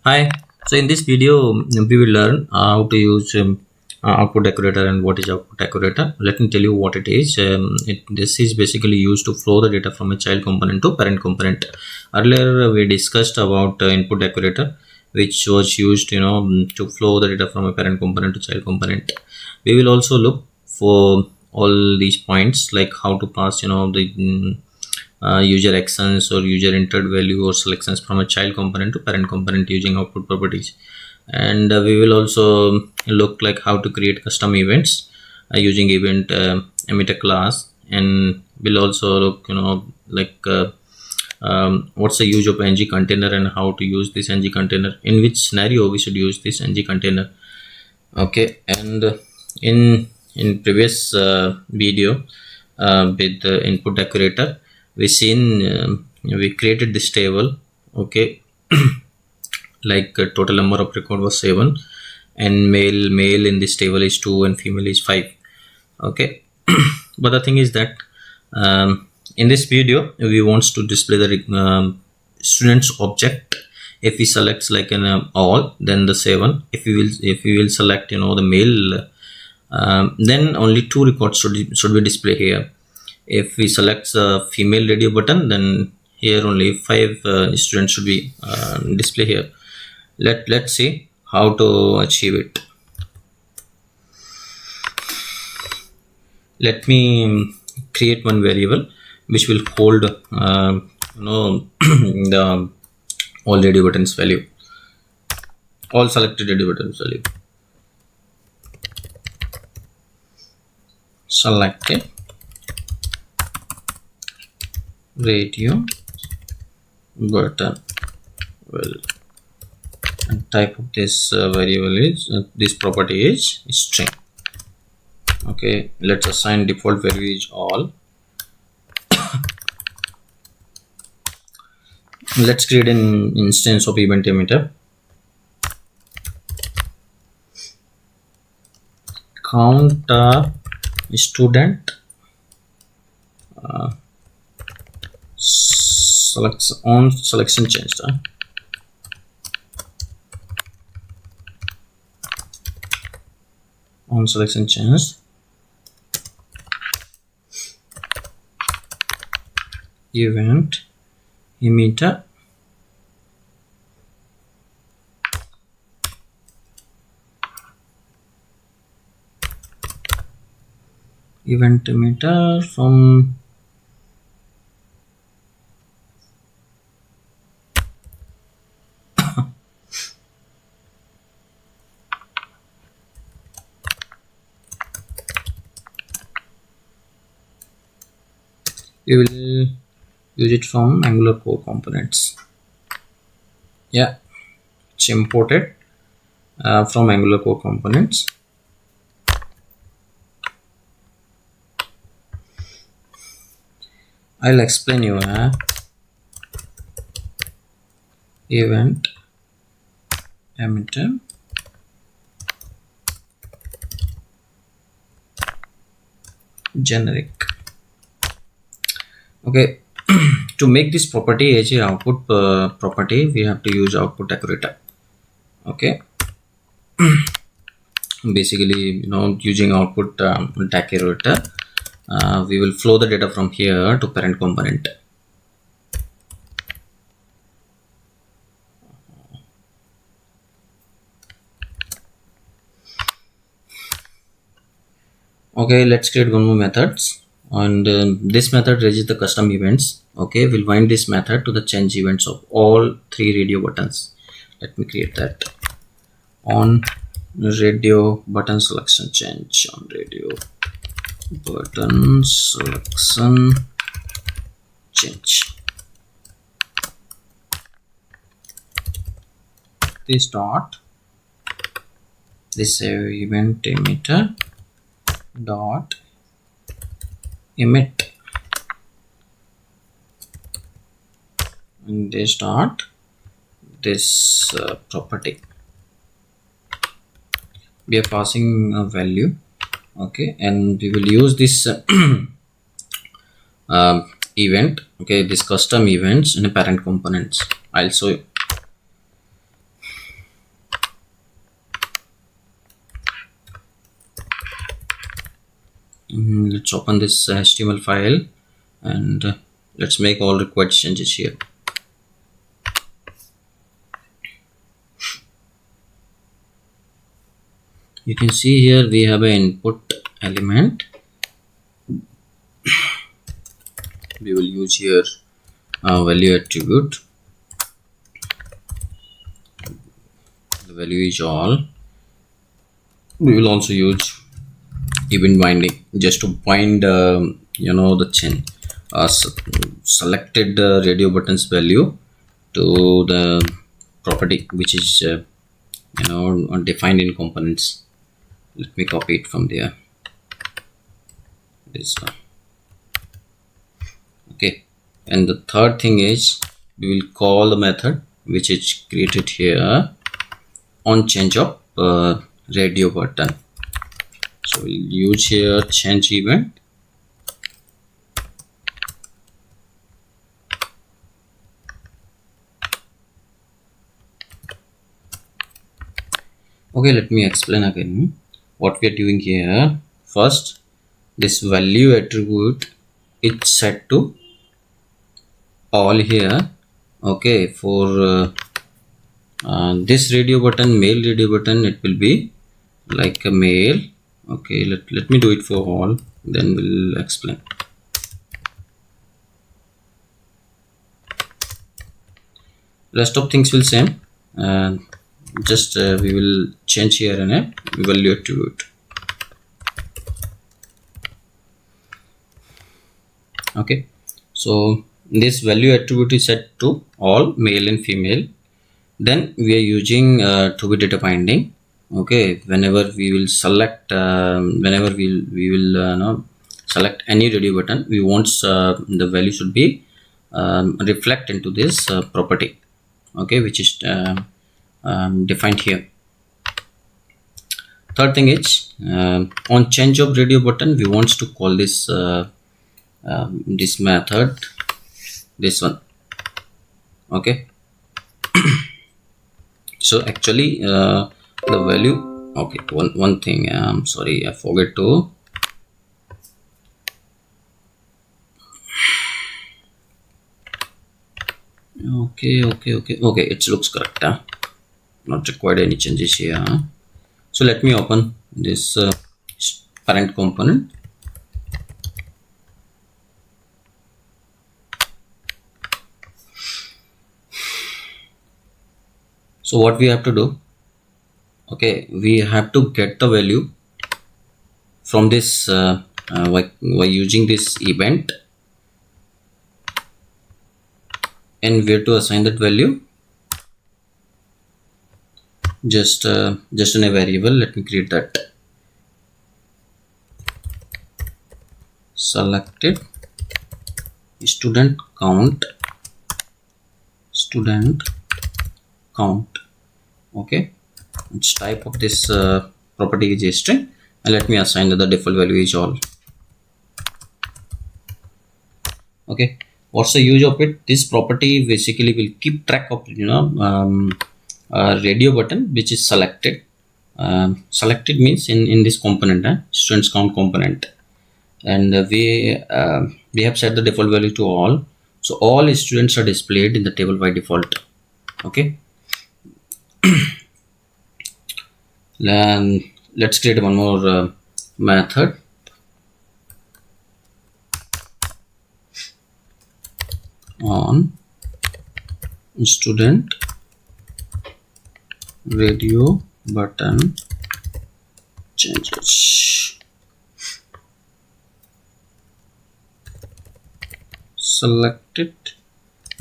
Hi. So in this video, we will learn how to use output decorator and what is output decorator. Let me tell you what it is. This is basically used to flow the data from a child component to parent component. Earlier, we discussed about input decorator, which was used, to flow the data from a parent component to child component. We will also look for all these points, like how to pass, the user actions or user entered value or selections from a child component to parent component using output properties. And we will also look like how to create custom events using event emitter class. And we'll also look what's the use of ng container and how to use this ng container, in which scenario we should use this ng container. Okay. And in previous video with the input decorator, we created this table. Okay. Like total number of record was 7, and male in this table is 2 and female is 5. Okay. But the thing is that in this video we wants to display the students object. If we select like an all, then the 7. If we will select the male, then only 2 records should be displayed here. If we select the female radio button, then here only 5 students should be displayed here. Let's see how to achieve it. Let me create one variable which will hold the all radio buttons value, all selected radio buttons value. Selected radio button will, and type of this variable is this property is string. Okay, let's assign default value is all. Let's create an instance of event emitter. Count student select on selection changed. On selection changed. Event emitter from we will use it from Angular core components. Yeah, it's imported from Angular core components. I'll explain you event emitter generic. Okay. To make this property as a output property, we have to use output decorator. Okay. Basically, using output decorator, we will flow the data from here to parent component. Okay, let's create one more methods, and this method raises the custom events. Okay, we'll bind this method to the change events of all 3 radio buttons. Let me create that. On radio button selection change, on radio button selection change. This dot this event emitter dot emit, and this dot this property. We are passing a value. Okay, and we will use this event, okay, this custom events in a parent components. I'll show you. let's open this HTML file, and let's make all required changes here. You can see here we have an input element. We will use here value attribute. The value is all. We will also use event binding just to bind the chain selected radio buttons value to the property which is defined in components. Let me copy it from there, this one. Okay, and the third thing is we will call the method which is created here on change of radio button. So we'll use here change event. Okay, let me explain again what we are doing here. First, this value attribute is set to all here. Okay, for this radio button, male radio button, it will be like a male. Okay, let me do it for all, then we'll explain. Rest of things will same. Just we will change here in a value attribute. Okay, so this value attribute is set to all male and female. Then we are using to be data binding. Okay, whenever we will select whenever we will select any radio button, we want the value should be reflect into this property, okay, which is defined here. Third thing is on change of radio button, we want to call this this method, this one. Okay, so actually the value, okay, one thing, I'm sorry, I forget to okay, it looks correct, not required any changes here. So let me open this parent component. So what we have to do, okay, we have to get the value from this by using this event, and where to assign that value, just in a variable. Let me create that. Selected student count, okay, which type of this property is a string, and let me assign that the default value is all. Okay, what's the use of it? This property basically will keep track of radio button which is selected. Selected means in this component, students count component, and we have set the default value to all, so all students are displayed in the table by default. Okay, then let's create one more method. On student radio button changes, selected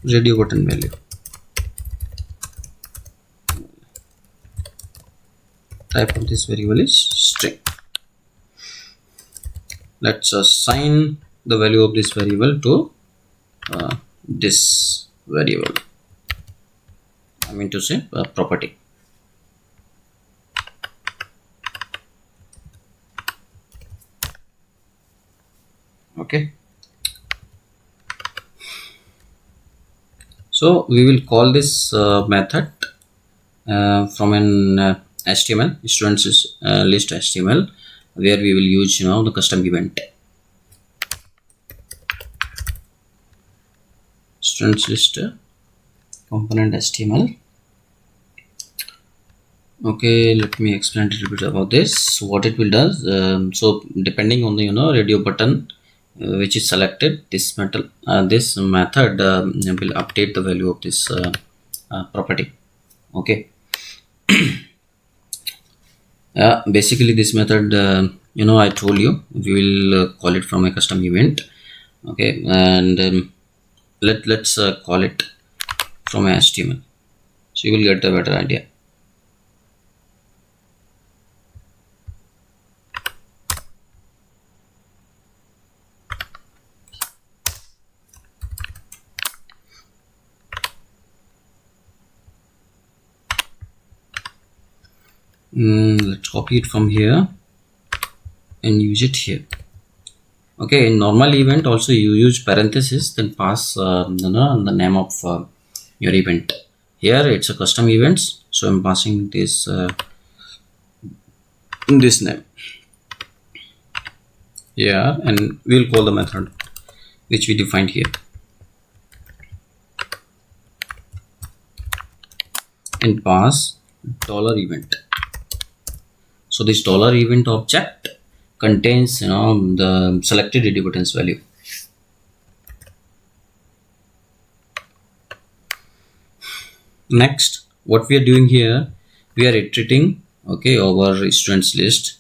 radio button value, type of this variable is string. Let's assign the value of this variable to this variable, I mean to say property. Okay, so we will call this method from an HTML students list HTML, where we will use the custom event. students list component HTML. Okay, let me explain a little bit about this. What it will does, so depending on the radio button which is selected, this method will update the value of this property. Okay. Basically this method, I told you we will call it from a custom event. Okay, and let's call it from HTML, so you will get a better idea. Let's copy it from here and use it here. Okay, in normal event also you use parenthesis, then pass the name of your event. Here it's a custom events, so I'm passing this this name. Yeah, and we'll call the method which we defined here, and pass $event. So this $event object contains the selected radio buttons value. Next, what we are doing here, we are iterating our students list,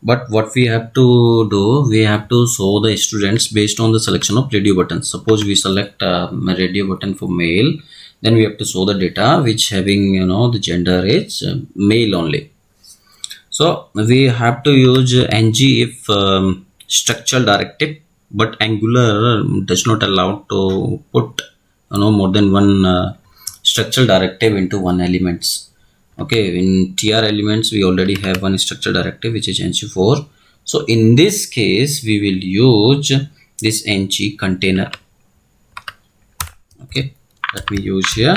but what we have to do, we have to show the students based on the selection of radio buttons. Suppose we select a radio button for male, then we have to show the data which having the gender is male only. So we have to use ng if structural directive, but Angular does not allow to put more than one structural directive into one elements. Okay, in tr elements we already have one structural directive which is ng4. So in this case we will use this ng container. Okay, let me use here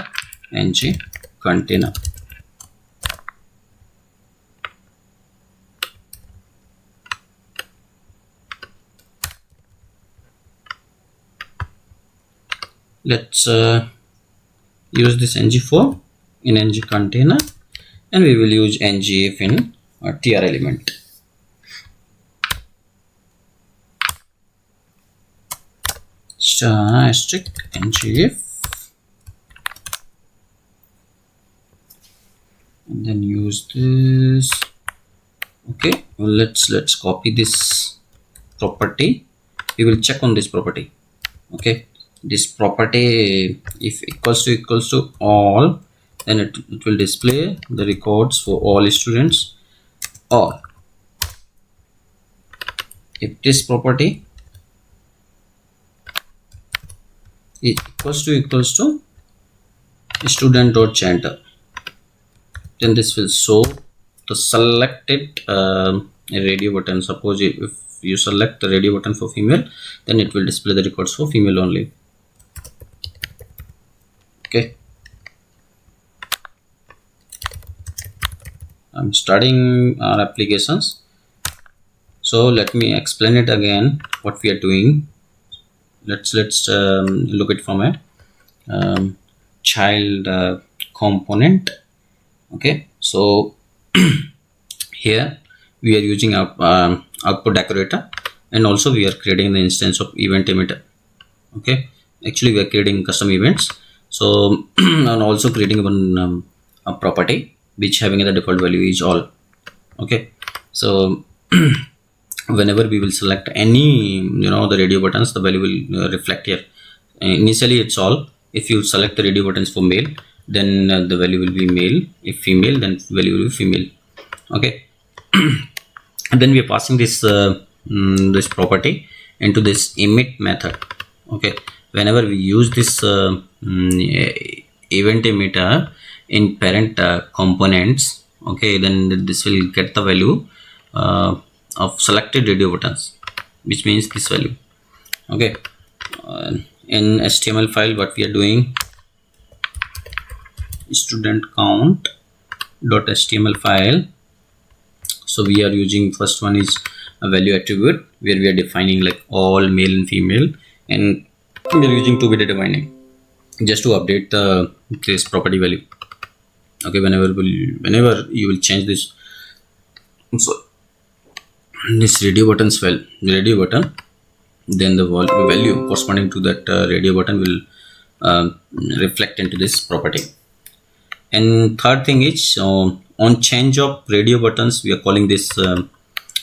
ng container. Let's use this ng4 in ng container, and we will use ngif in tr element. Asterisk ngif, and then use this. Okay, well, let's copy this property. We will check on this property. Okay, this property, if equals to all, then it will display the records for all students, or if this property is equals to student.gender, then this will show the selected radio button. Suppose if you select the radio button for female, then it will display the records for female only. Okay, I'm starting our applications, so let me explain it again what we are doing. Let's look at from a child component. Okay, so here we are using our output decorator, and also we are creating the instance of event emitter. Okay, actually we are creating custom events, so and also creating one a property which having the default value is all. Okay, so whenever we will select any the radio buttons, the value will reflect here. Initially it's all. If you select the radio buttons for male, then the value will be male. If female, then value will be female. Okay, and then we are passing this this property into this emit method. Okay, whenever we use this event emitter in parent components, okay, then this will get the value of selected radio buttons, which means this value. Okay, in HTML file, what we are doing, student count .html file. So we are using, first one is a value attribute where we are defining like all male and female, and we are using 2-bit data binding. just to update this property value. Okay, whenever you will change this, so this radio button, then the value corresponding to that radio button will reflect into this property. And third thing is, on change of radio buttons, we are calling this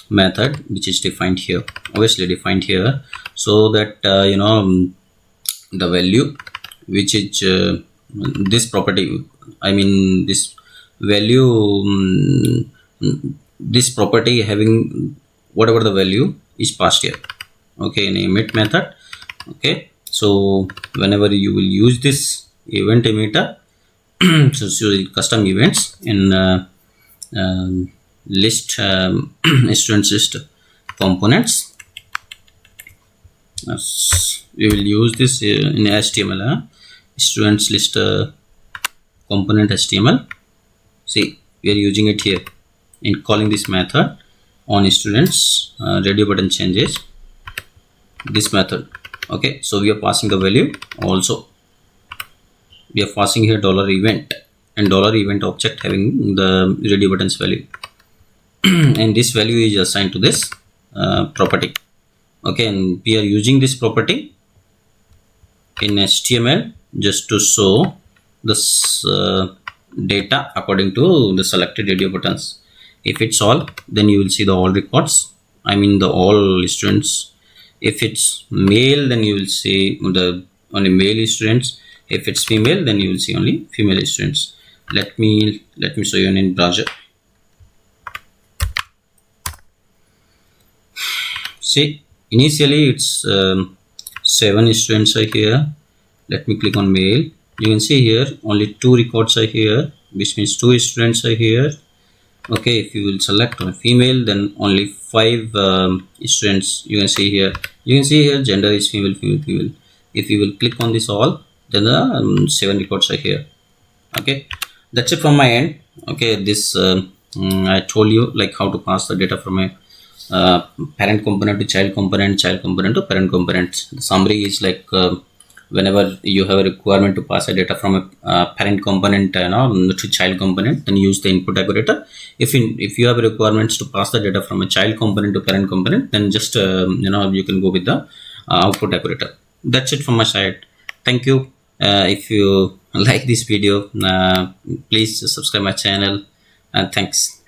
method, which is defined here, obviously defined here, so that the value which is this property, I mean this value, this property having whatever the value is passed here, okay, in emit method. Okay, so whenever you will use this event emitter, so custom events in list students list components, we will use this in HTML, students list component HTML. See, we are using it here in calling this method on students radio button changes, this method. Okay, so we are passing the value, also we are passing here $event and $event object having the radio buttons value and this value is assigned to this property. Okay, and we are using this property in HTML just to show this data according to the selected radio buttons. If it's all, then you will see the all records, I mean the all students. If it's male, then you will see the only male students. If it's female, then you will see only female students. Let me show you in browser. See, initially it's 7 students are here. Let me click on male. You can see here only 2 records are here, which means 2 students are here. Okay, if you will select on female, then only 5 students you can see here. You can see here gender is female. If you will click on this all, then the 7 records are here. Okay, that's it from my end. Okay, this I told you like how to pass the data from a parent component to child component to parent component. The summary is like whenever you have a requirement to pass a data from a parent component to child component, then use the input decorator. If you have requirements to pass the data from a child component to parent component, then just you can go with the output decorator. That's it from my side. Thank you. If you like this video, please subscribe my channel, and thanks.